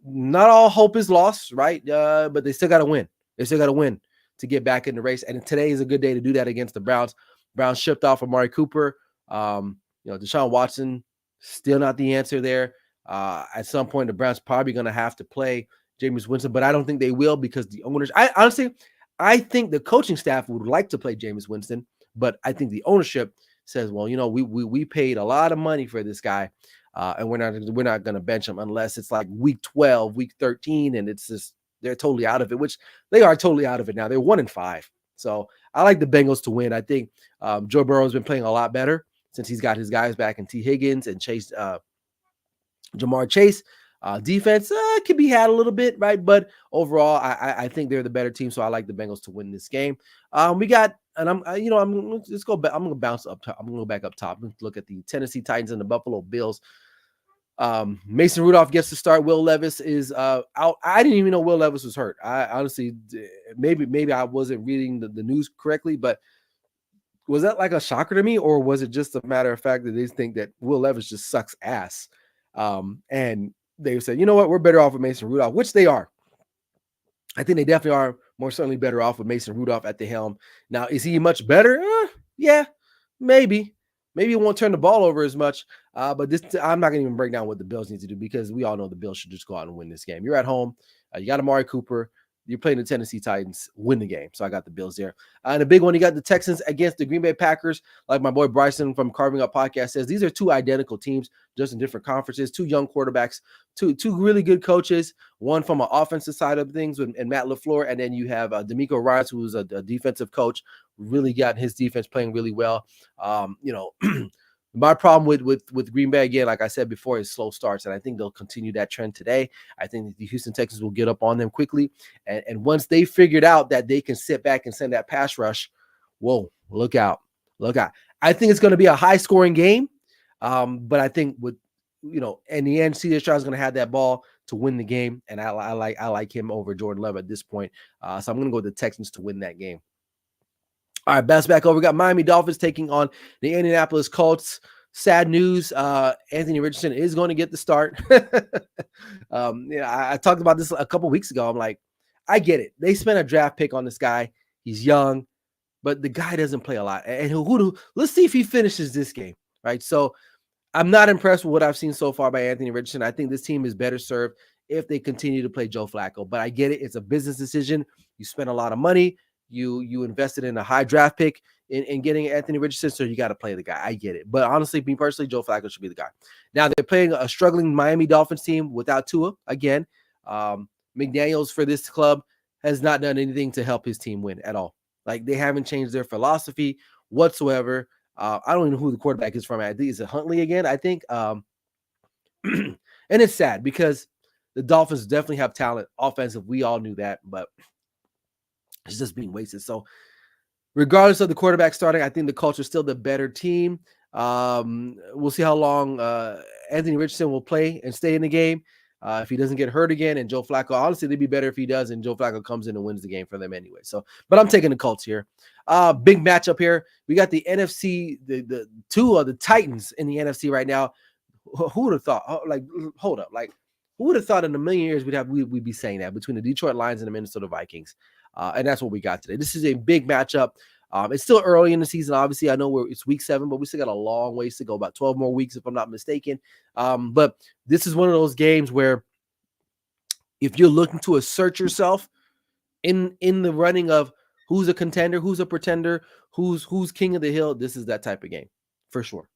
not all hope is lost, right? But they still got to win. They still got to win to get back in the race. And today is a good day to do that against the Browns. Browns shipped off Amari Cooper. Deshaun Watson still not the answer there. At some point, the Browns probably going to have to play Jameis Winston, but I don't think they will because the owners. I think the coaching staff would like to play Jameis Winston, but I think the ownership says, well, we paid a lot of money for this guy, and we're not going to bench him unless it's like week 12, week 13, and it's just they're totally out of it, which they are totally out of it now. They're 1-5, so I like the Bengals to win. I think Joe Burrow has been playing a lot better since he's got his guys back in T. Higgins and Jamar Chase. Defense could be had a little bit, right? But overall, I think they're the better team, so I like the Bengals to win this game. We got, and I'm gonna bounce up top. I'm gonna go back up top and look at the Tennessee Titans and the Buffalo Bills. Mason Rudolph gets to start. Will Levis is out. I didn't even know Will Levis was hurt. I honestly, maybe I wasn't reading the news correctly, but was that like a shocker to me, or was it just a matter of fact that they think that Will Levis just sucks ass? And they said, you know what, we're better off with Mason Rudolph, which they are. I think they definitely are more certainly better off with Mason Rudolph at the helm. Now, is he much better? Yeah, maybe. Maybe he won't turn the ball over as much. But I'm not going to even break down what the Bills need to do because we all know the Bills should just go out and win this game. You're at home. You got Amari Cooper. You're playing the Tennessee Titans, win the game. So I got the Bills there. And a big one, you got the Texans against the Green Bay Packers. Like my boy Bryson from Carving Up Podcast says, these are two identical teams, just in different conferences, two young quarterbacks, two really good coaches, one from an offensive side of things and Matt LaFleur, and then you have D'Amico Ryan's, who's a defensive coach, really got his defense playing really well. My problem with Green Bay, again, like I said before, is slow starts, and I think they'll continue that trend today. I think the Houston Texans will get up on them quickly, and once they figured out that they can sit back and send that pass rush, whoa, look out. I think it's going to be a high-scoring game, but I think in the end, C.J. Stroud is going to have that ball to win the game, and I like him over Jordan Love at this point, so I'm going to go with the Texans to win that game. All right, bounce back over. We got Miami Dolphins taking on the Indianapolis Colts. Sad news. Anthony Richardson is going to get the start. I talked about this a couple weeks ago. I'm like, I get it. They spent a draft pick on this guy. He's young, but the guy doesn't play a lot. And let's see if he finishes this game, right? So I'm not impressed with what I've seen so far by Anthony Richardson. I think this team is better served if they continue to play Joe Flacco. But I get it. It's a business decision. You spend a lot of money. You invested in a high draft pick in getting Anthony Richardson, so you got to play the guy. I get it. But honestly, me personally, Joe Flacco should be the guy. Now, they're playing a struggling Miami Dolphins team without Tua. Again, McDaniels for this club has not done anything to help his team win at all. Like, they haven't changed their philosophy whatsoever. I don't even know who the quarterback is from. I think it's Huntley again, I think. And it's sad because the Dolphins definitely have talent offensive. We all knew that, but it's just being wasted. So regardless of the quarterback starting, I think the Colts are still the better team. We'll see how long Anthony Richardson will play and stay in the game. If he doesn't get hurt again, and Joe Flacco, honestly, it'd be better if he does, and Joe Flacco comes in and wins the game for them anyway. So, but I'm taking the Colts here. Big matchup here. We got the NFC, the two of the Titans in the NFC right now. Who would have thought? Hold up. Who would have thought in a million years we'd be saying that between the Detroit Lions and the Minnesota Vikings? And that's what we got today. This is a big matchup. It's still early in the season. Obviously, I know it's week 7, but we still got a long ways to go, about 12 more weeks, if I'm not mistaken. But this is one of those games where if you're looking to assert yourself in the running of who's a contender, who's a pretender, who's king of the hill, this is that type of game for sure.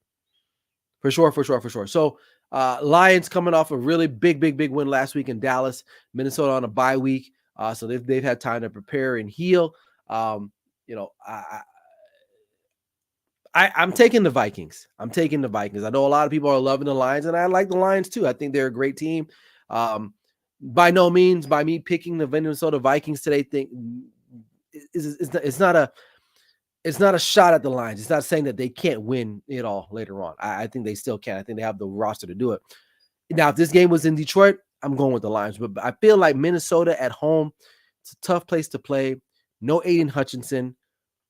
So Lions coming off a really big win last week in Dallas, Minnesota on a bye week. So they've had time to prepare and heal. I'm taking the Vikings. I'm taking the Vikings. I know a lot of people are loving the Lions, and I like the Lions too. I think they're a great team. By no means, by me picking the Minnesota Vikings today, it's not a shot at the Lions. It's not saying that they can't win it all later on. I think they still can. I think they have the roster to do it. Now, if this game was in Detroit, I'm going with the Lions. But I feel like Minnesota at home, it's a tough place to play. No Aiden Hutchinson.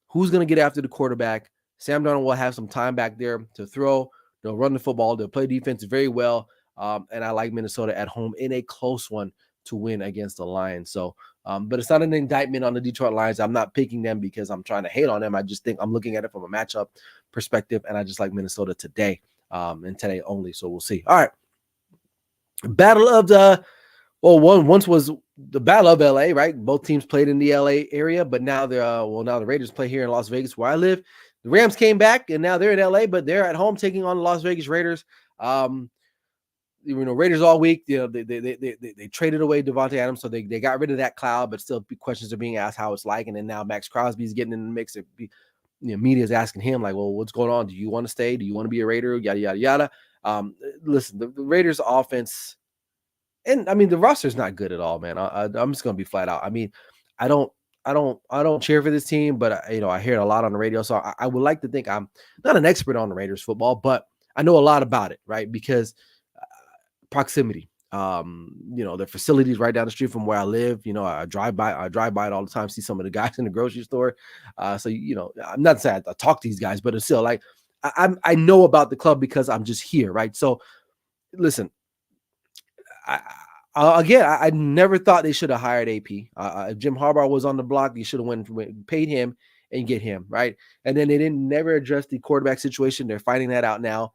Who's going to get after the quarterback? Sam Darnold will have some time back there to throw. They'll run the football. They'll play defense very well. And I like Minnesota at home in a close one to win against the Lions. So, but it's not an indictment on the Detroit Lions. I'm not picking them because I'm trying to hate on them. I just think I'm looking at it from a matchup perspective, and I just like Minnesota today and today only. So we'll see. All right. Battle of the once was the Battle of LA, right? Both teams played in the LA area, but now now the Raiders play here in Las Vegas where I live. The Rams came back and now they're in LA, but they're at home taking on the Las Vegas Raiders. Raiders all week, they traded away Davante Adams, so they got rid of that cloud, but still questions are being asked how it's like. And then now Max Crosby's getting in the mix. Media is asking him like, well, what's going on? Do you want to stay? Do you want to be a Raider? Yada, yada, yada. Listen, the Raiders offense, and I mean, the roster is not good at all, man. I'm just going to be flat out. I mean, I don't cheer for this team, but I hear it a lot on the radio. So I would like to think I'm not an expert on the Raiders football, but I know a lot about it, right? Because proximity, the facilities right down the street from where I live, I drive by it all the time, see some of the guys in the grocery store. So, I'm not saying I talk to these guys, but it's still like, I know about the club because I'm just here. Right. So listen, I never thought they should have hired AP. If Jim Harbaugh was on the block, you should have paid him and get him, right? And then they never address the quarterback situation. They're finding that out now.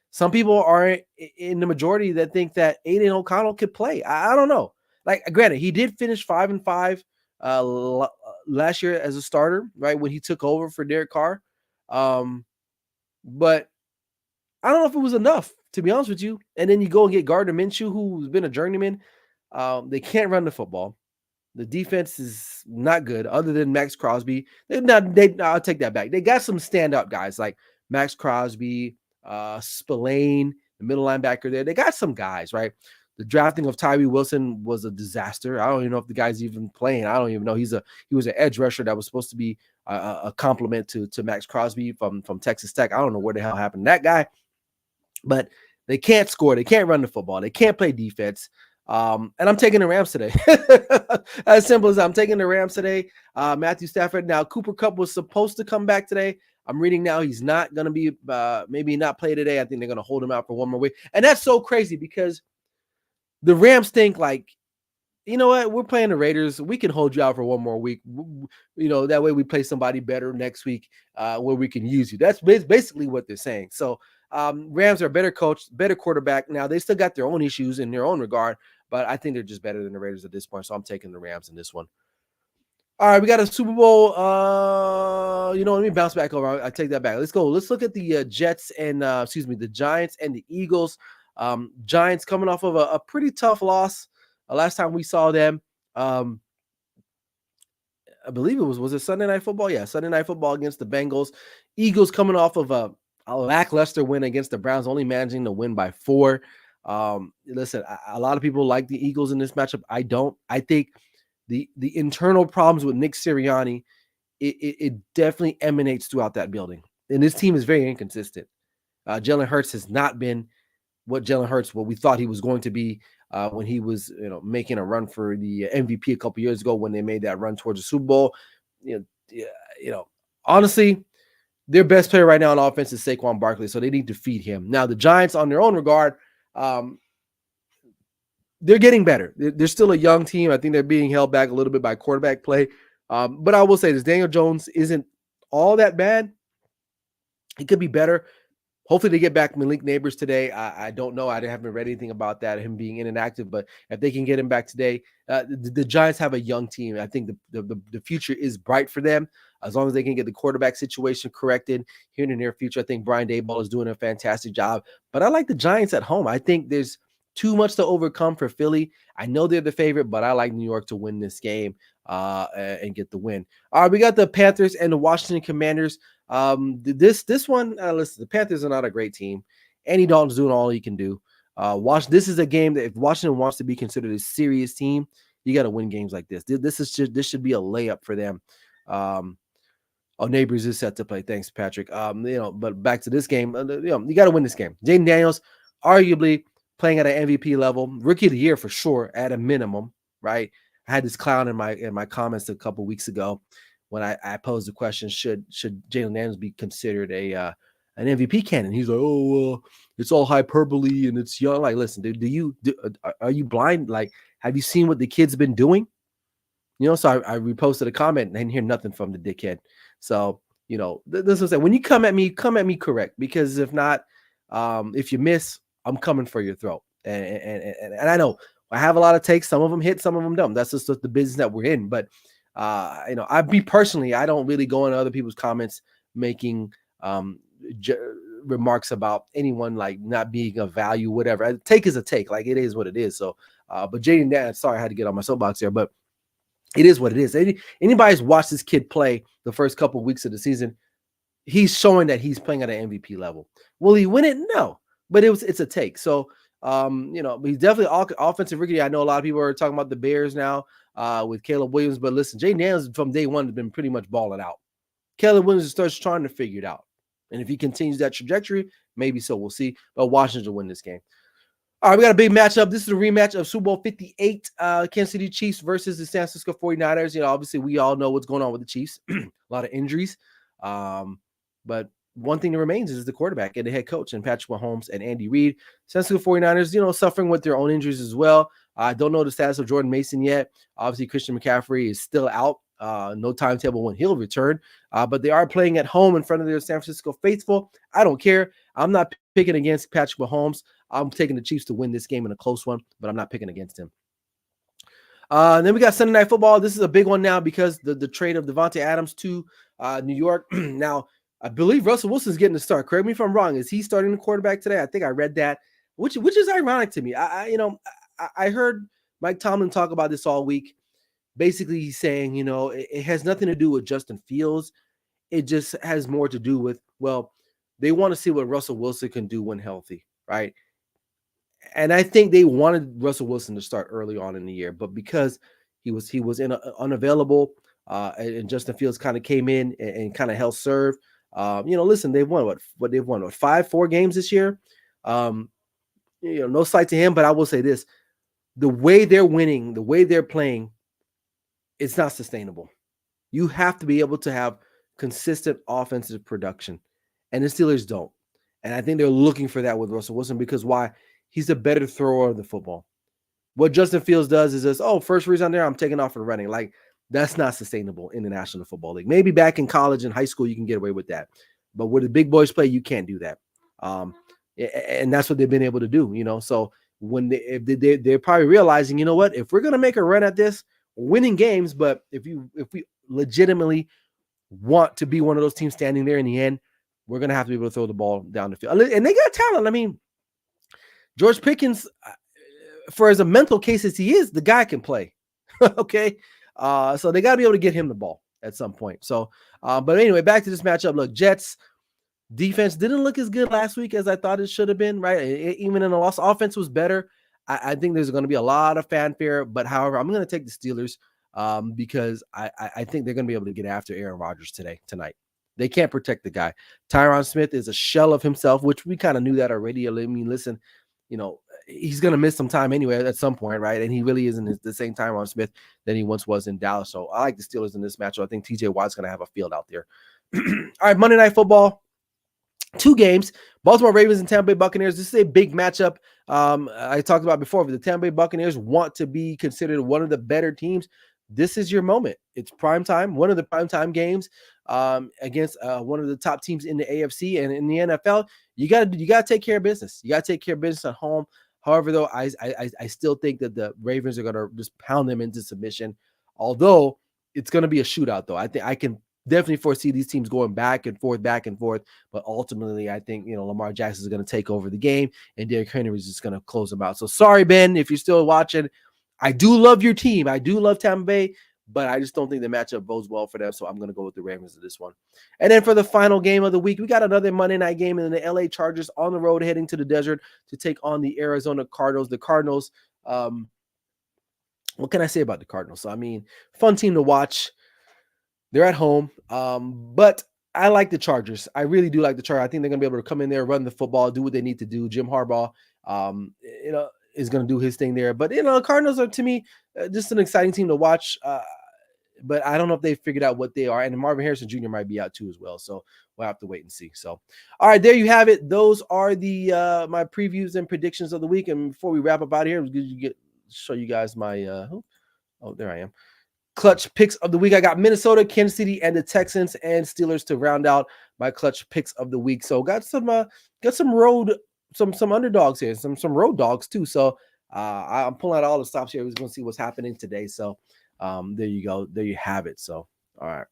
Some people are in the majority that think that Aiden O'Connell could play. I don't know. Like, granted, he did finish 5-5 last year as a starter, right, when he took over for Derek Carr. But I don't know if it was enough, to be honest with you. And then you go and get Gardner Minshew, who's been a journeyman. They can't run the football. The defense is not good, other than Max Crosby. I'll take that back. They got some stand-up guys like Max Crosby, Spillane, the middle linebacker there. They got some guys, right? The drafting of Tyree Wilson was a disaster. I don't even know if the guy's even playing. I don't even know. He was an edge rusher that was supposed to be a compliment to Max Crosby from Texas Tech. I don't know where the hell happened to that guy. But they can't score. They can't run the football. They can't play defense. And I'm taking the Rams today. As simple as I'm taking the Rams today. Matthew Stafford. Now, Cooper Kupp was supposed to come back today. I'm reading now he's not going to be, maybe not play today. I think they're going to hold him out for one more week. And that's so crazy because the Rams think like, you know what? We're playing the Raiders. We can hold you out for one more week. That way we play somebody better next week where we can use you. That's basically what they're saying. So Rams are a better coach, better quarterback. Now, they still got their own issues in their own regard, but I think they're just better than the Raiders at this point. So I'm taking the Rams in this one. All right, we got a Super Bowl. Let me bounce back over. I take that back. Let's go. Let's look at the Jets and the Giants and the Eagles. Giants coming off of a pretty tough loss. Last time we saw them, I believe it was it Sunday Night Football? Yeah, Sunday Night Football against the Bengals. Eagles coming off of a lackluster win against the Browns, only managing to win by 4. Listen, a lot of people like the Eagles in this matchup. I don't. I think the internal problems with Nick Sirianni, it definitely emanates throughout that building. And this team is very inconsistent. Jalen Hurts has not been what we thought he was going to be when he was making a run for the MVP a couple years ago when they made that run towards the Super Bowl. Honestly, their best player right now on offense is Saquon Barkley, so they need to feed him. Now, the Giants, on their own regard, they're getting better. They're still a young team. I think they're being held back a little bit by quarterback play. But I will say this, Daniel Jones isn't all that bad. He could be better. Hopefully they get back Malik Neighbors today. I don't know. I haven't read anything about that, him being inactive. But if they can get him back today, the Giants have a young team. I think the future is bright for them as long as they can get the quarterback situation corrected here in the near future. I think Brian Daboll is doing a fantastic job. But I like the Giants at home. I think there's too much to overcome for Philly. I know they're the favorite, but I like New York to win this game and get the win. All right, we got the Panthers and the Washington Commanders. This one, listen, the Panthers are not a great team. Andy Dalton's doing all he can do. This is a game that if Washington wants to be considered a serious team, you got to win games like this. This should be a layup for them. Neighbors is set to play. Thanks, Patrick. But back to this game, you got to win this game. Jaden Daniels, arguably playing at an MVP level, rookie of the year for sure, at a minimum, right? I had this clown in my comments a couple weeks ago when I posed the question: Should Jalen Daniels be considered an MVP candidate? He's like, oh, it's all hyperbole and it's young. Like, listen, dude, are you blind? Like, have you seen what the kid's been doing? So I reposted a comment and I didn't hear nothing from the dickhead. So, this is what I'm saying. When you come at me correct, because if not, if you miss, I'm coming for your throat. And I know I have a lot of takes. Some of them hit, some of them don't. That's just the business that we're in. But, I don't really go into other people's comments making remarks about anyone like not being of value, whatever. A take is a take. Like, it is what it is. So, but Jaden Daniels, sorry, I had to get on my soapbox there, but it is what it is. Anybody's watched this kid play the first couple of weeks of the season, he's showing that he's playing at an MVP level. Will he win it? No, but it's a take. So, he's definitely offensive rookie. I know a lot of people are talking about the Bears now with Caleb Williams, but listen, Jaden Daniels from day one has been pretty much balling out. Caleb Williams starts trying to figure it out. And if he continues that trajectory, maybe so. We'll see. But Washington will win this game. All right, we got a big matchup. This is a rematch of Super Bowl 58, Kansas City Chiefs versus the San Francisco 49ers. Obviously, we all know what's going on with the Chiefs. A lot of injuries. But one thing that remains is the quarterback and the head coach and Patrick Mahomes and Andy Reid. San Francisco 49ers, suffering with their own injuries as well. I don't know the status of Jordan Mason yet. Obviously, Christian McCaffrey is still out. No timetable when he'll return. But they are playing at home in front of their San Francisco faithful. I don't care. I'm not picking against Patrick Mahomes. I'm taking the Chiefs to win this game in a close one, but I'm not picking against him. Then we got Sunday Night Football. This is a big one now because the trade of Davante Adams to New York. Now, I believe Russell Wilson's getting the start. Correct me if I'm wrong. Is he starting the quarterback today? I think I read that, which is ironic to me. I heard Mike Tomlin talk about this all week. Basically, he's saying, it has nothing to do with Justin Fields. It just has more to do with, they want to see what Russell Wilson can do when healthy, right? And I think they wanted Russell Wilson to start early on in the year, but because he was unavailable, and Justin Fields kind of came in and kind of held serve. Listen, they've won they've won 4 games this year. No slight to him, but I will say this: the way they're winning, the way they're playing, it's not sustainable. You have to be able to have consistent offensive production, and the Steelers don't. And I think they're looking for that with Russell Wilson because why? He's a better thrower of the football. What Justin Fields does is this, first reason there, I'm taking off and running. Like, that's not sustainable in the National Football League. Maybe back in college and high school, you can get away with that. But where the big boys play, you can't do that. And that's what they've been able to do, So when they're probably realizing, if we're going to make a run at this, winning games, but if we legitimately want to be one of those teams standing there in the end, we're going to have to be able to throw the ball down the field. And they got talent. I mean, George Pickens, for as a mental case as he is, the guy can play. Okay. So they got to be able to get him the ball at some point. So, but anyway, back to this matchup. Look, Jets defense didn't look as good last week as I thought it should have been, right? Even in the loss, offense was better. I think there's going to be a lot of fanfare, but however, I'm going to take the Steelers because I think they're going to be able to get after Aaron Rodgers tonight. They can't protect the guy. Tyron Smith is a shell of himself, which we kind of knew that already. I mean, listen, he's going to miss some time anyway at some point, right? And he really isn't the same Tyron Smith that he once was in Dallas. So I like the Steelers in this matchup. I think TJ Watt's going to have a field out there. All right, Monday Night Football. 2 games, Baltimore Ravens and Tampa Bay Buccaneers. This is a big matchup. I talked about before, the Tampa Bay Buccaneers want to be considered one of the better teams. This is your moment. It's prime time, one of the prime time games against one of the top teams in the AFC and in the NFL. You got to take care of business. You got to take care of business at home. However, though, I still think that the Ravens are going to just pound them into submission. Although it's going to be a shootout, though. I think I can definitely foresee these teams going back and forth. But ultimately, I think, Lamar Jackson is going to take over the game and Derrick Henry is just going to close them out. So sorry, Ben, if you're still watching. I do love your team. I do love Tampa Bay, but I just don't think the matchup bodes well for them. So I'm going to go with the Ravens in this one. And then for the final game of the week, we got another Monday night game in the LA Chargers on the road heading to the desert to take on the Arizona Cardinals. The Cardinals, what can I say about the Cardinals? So, I mean, fun team to watch. They're at home, but I like the Chargers. I really do like the Chargers. I think they're going to be able to come in there, run the football, do what they need to do. Jim Harbaugh, is going to do his thing there. But, the Cardinals are, to me, just an exciting team to watch. But I don't know if they figured out what they are. And Marvin Harrison Jr. might be out too as well. So we'll have to wait and see. So, all right, there you have it. Those are the my previews and predictions of the week. And before we wrap up out here, show you guys my there I am. Clutch picks of the week. I got Minnesota, Kansas City, and the Texans and Steelers to round out my clutch picks of the week. So got some road some underdogs here, some road dogs too. So I'm pulling out all the stops here. We're going to see what's happening today. So there you go. There you have it. So all right.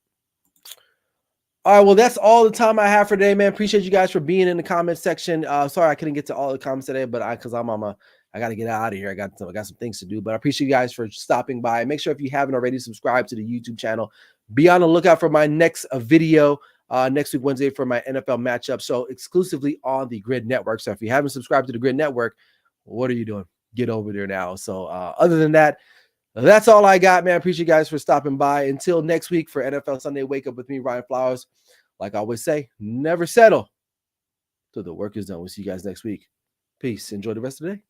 All right, well, that's all the time I have for today, man. Appreciate you guys for being in the comment section. Sorry I couldn't get to all the comments today, but because I'm on I got to get out of here. I got some things to do, but I appreciate you guys for stopping by. Make sure if you haven't already, subscribe to the YouTube channel. Be on the lookout for my next video next week, Wednesday, for my NFL matchup. So exclusively on the Grid Network. So if you haven't subscribed to the Grid Network, what are you doing? Get over there now. So other than that, that's all I got, man. Appreciate you guys for stopping by. Until next week for NFL Sunday Wake Up with me, Ryan Flowers. Like I always say, never settle till the work is done. We'll see you guys next week. Peace. Enjoy the rest of the day.